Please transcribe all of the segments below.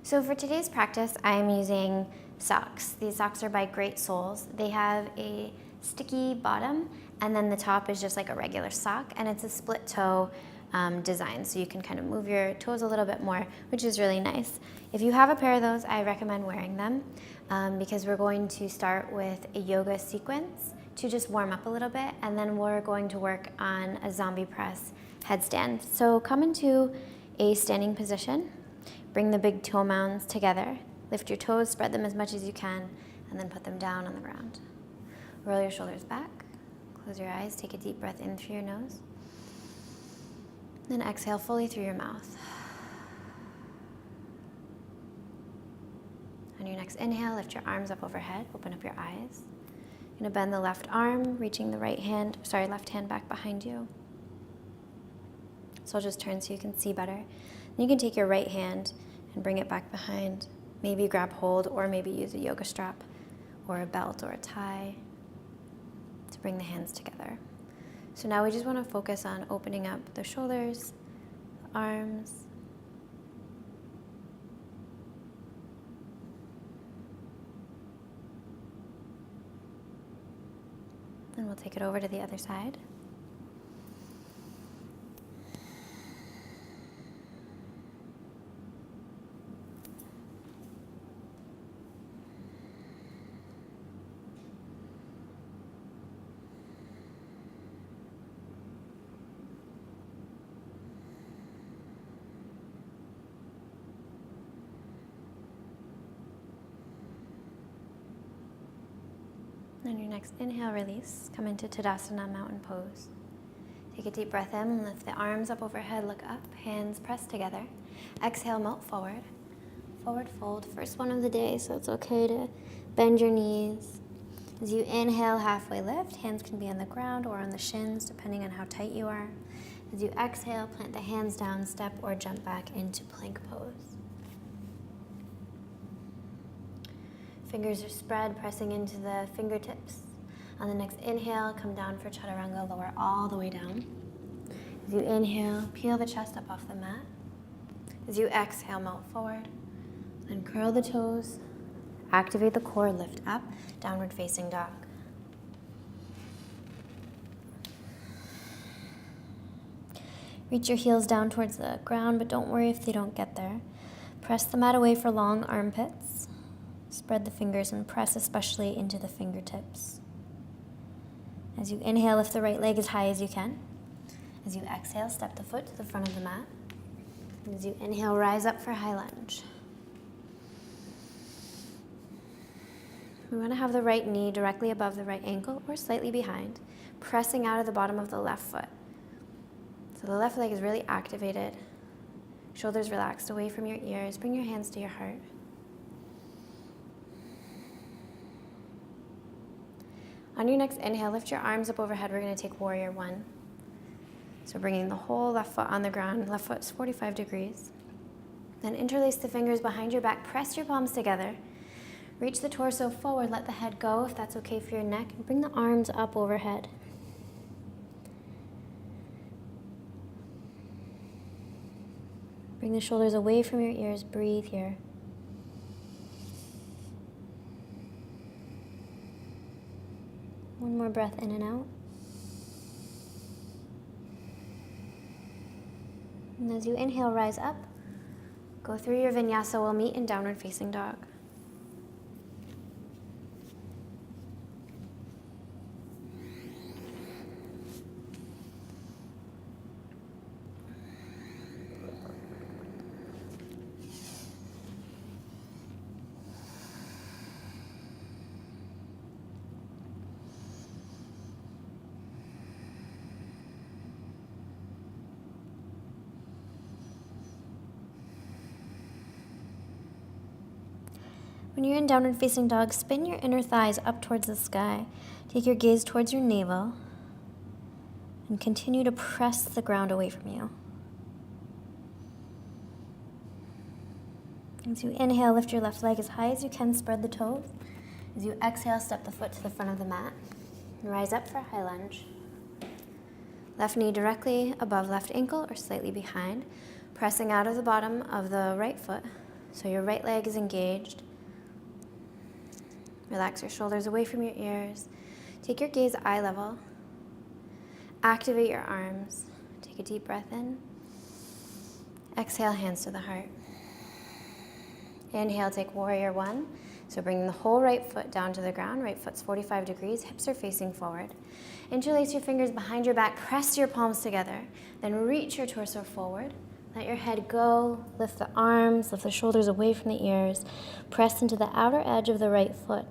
So for today's practice, I'm using socks. These socks are by Great Soles. They have a sticky bottom, and then the top is just like a regular sock, and it's a split toe design, so you can kind of move your toes a little bit more, which is really nice. If you have a pair of those, I recommend wearing them because we're going to start with a yoga sequence to just warm up a little bit, and then we're going to work on a zombie press headstand. So come into a standing position. Bring the big toe mounds together. Lift your toes, spread them as much as you can, and then put them down on the ground. Roll your shoulders back. Close your eyes. Take a deep breath in through your nose. Then exhale fully through your mouth. On your next inhale, lift your arms up overhead. Open up your eyes. You're going to bend the left arm, reaching the left hand back behind you. So I'll just turn so you can see better. Then you can take your right hand and bring it back behind. Maybe grab hold, or maybe use a yoga strap or a belt or a tie to bring the hands together. So now we just want to focus on opening up the shoulders, the arms. Then we'll take it over to the other side. On your next inhale, release. Come into Tadasana, mountain pose. Take a deep breath in, lift the arms up overhead, look up, hands pressed together. Exhale, melt forward. Forward fold, first one of the day, so it's okay to bend your knees. As you inhale, halfway lift, hands can be on the ground or on the shins, depending on how tight you are. As you exhale, plant the hands down, step or jump back into plank pose. Fingers are spread, pressing into the fingertips. On the next inhale, come down for Chaturanga, lower all the way down. As you inhale, peel the chest up off the mat. As you exhale, melt forward. Then curl the toes, activate the core, lift up, downward facing dog. Reach your heels down towards the ground, but don't worry if they don't get there. Press the mat away for long armpits. Spread the fingers and press especially into the fingertips. As you inhale, lift the right leg as high as you can. As you exhale, step the foot to the front of the mat. And as you inhale, rise up for high lunge. We want to have the right knee directly above the right ankle or slightly behind, pressing out of the bottom of the left foot. So the left leg is really activated. Shoulders relaxed away from your ears. Bring your hands to your heart. On your next inhale, lift your arms up overhead. We're going to take warrior one. So bringing the whole left foot on the ground. Left foot's 45 degrees. Then interlace the fingers behind your back. Press your palms together. Reach the torso forward. Let the head go if that's okay for your neck. And bring the arms up overhead. Bring the shoulders away from your ears. Breathe here. One more breath in and out. And as you inhale, rise up. Go through your vinyasa. We'll meet in downward facing dog. When you're in downward facing dog, spin your inner thighs up towards the sky. Take your gaze towards your navel and continue to press the ground away from you. As you inhale, lift your left leg as high as you can, spread the toes. As you exhale, step the foot to the front of the mat. And rise up for high lunge. Left knee directly above left ankle or slightly behind, pressing out of the bottom of the right foot. So your right leg is engaged. Relax your shoulders away from your ears. Take your gaze eye level. Activate your arms. Take a deep breath in. Exhale, hands to the heart. Inhale, take warrior one. So bring the whole right foot down to the ground. Right foot's 45 degrees, hips are facing forward. Interlace your fingers behind your back, press your palms together. Then reach your torso forward. Let your head go, lift the arms, lift the shoulders away from the ears. Press into the outer edge of the right foot.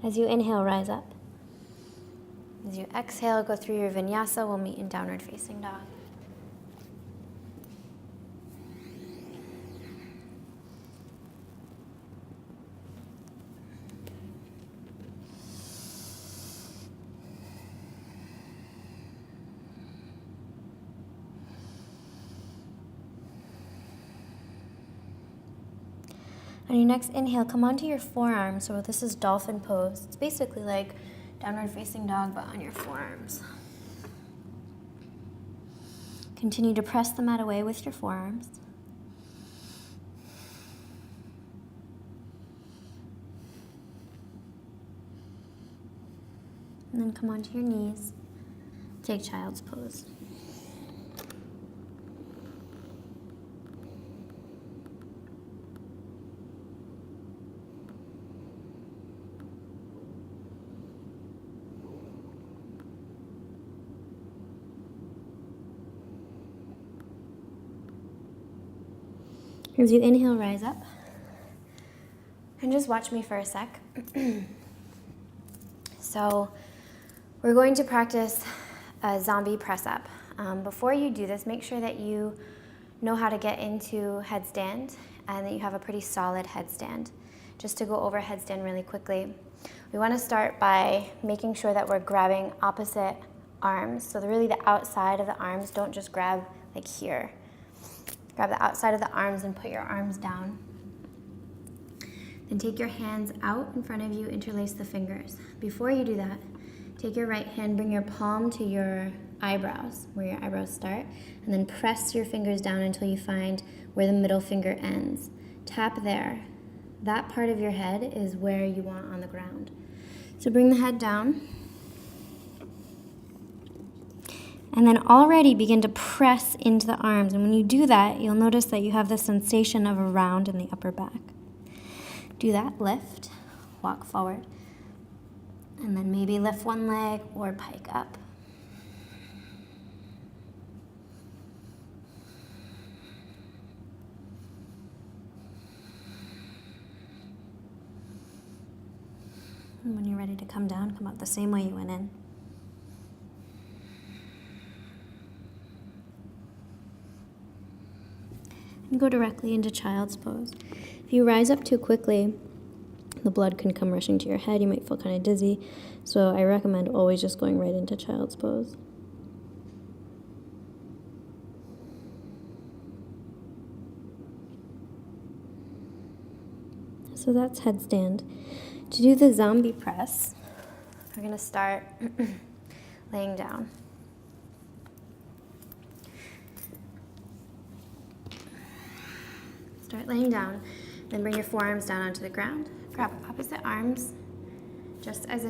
As you inhale, rise up. As you exhale, go through your vinyasa. We'll meet in downward facing dog. On your next inhale, come onto your forearms. So this is dolphin pose. It's basically like downward facing dog, but on your forearms. Continue to press the mat away with your forearms. And then come onto your knees. Take child's pose. As you inhale, rise up. And just watch me for a sec. So we're going to practice a zombie press up. Before you do this, make sure that you know how to get into headstand and that you have a pretty solid headstand. Just to go over headstand really quickly, we want to start by making sure that we're grabbing opposite arms. So really the outside of the arms, don't just grab like here. Grab the outside of the arms and put your arms down. Then take your hands out in front of you, interlace the fingers. Before you do that, take your right hand, bring your palm to your eyebrows, where your eyebrows start, and then press your fingers down until you find where the middle finger ends. Tap there. That part of your head is where you want on the ground. So bring the head down. And then already begin to press into the arms. And when you do that, you'll notice that you have the sensation of a round in the upper back. Do that, lift, walk forward. And then maybe lift one leg or pike up. And when you're ready to come down, come out the same way you went in. And go directly into child's pose. If you rise up too quickly, the blood can come rushing to your head. You might feel kind of dizzy. So I recommend always just going right into child's pose. So that's headstand. To do the zombie press, we're going to start laying down. Start laying down, then bring your forearms down onto the ground. Grab opposite arms, just as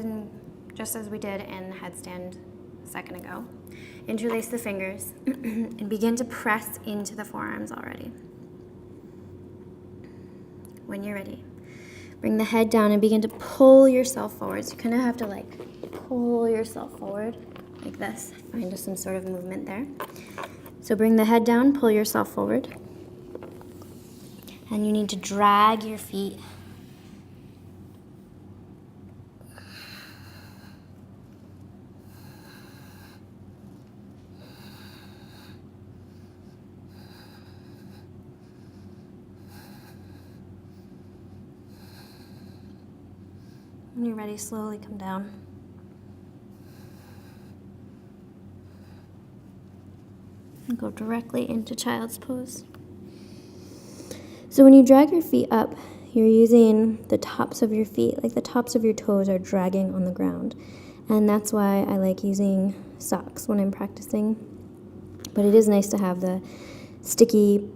we did in headstand a second ago. Interlace the fingers and begin to press into the forearms already. When you're ready, bring the head down and begin to pull yourself forward. So you kind of have to like pull yourself forward like this. Find just some sort of movement there. So bring the head down, pull yourself forward. And you need to drag your feet. When you're ready, slowly come down. And go directly into child's pose. So when you drag your feet up, you're using the tops of your feet, like the tops of your toes are dragging on the ground. And that's why I like using socks when I'm practicing. But it is nice to have the sticky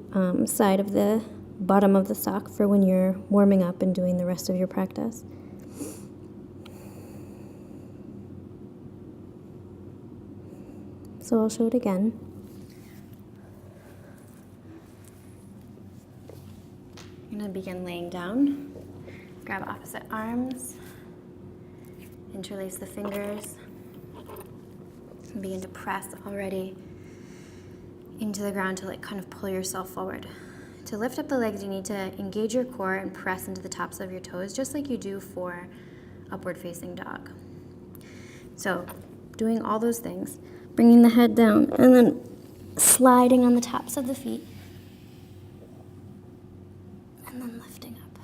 side of the bottom of the sock for when you're warming up and doing the rest of your practice. So I'll show it again. I'm going to begin laying down. Grab opposite arms. Interlace the fingers. And begin to press already into the ground to like kind of pull yourself forward. To lift up the legs, you need to engage your core and press into the tops of your toes, just like you do for upward facing dog. So doing all those things, bringing the head down, and then sliding on the tops of the feet, and then lifting up.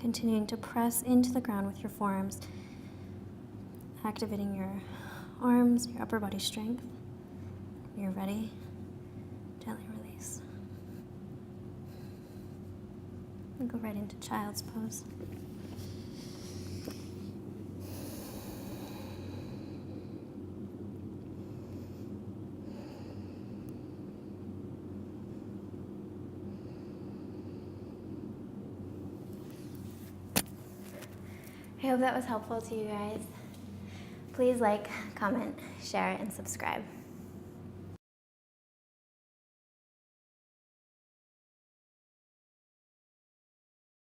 Continuing to press into the ground with your forearms, activating your arms, your upper body strength. When you're ready, gently release. And go right into child's pose. I hope that was helpful to you guys. Please like, comment, share, and subscribe.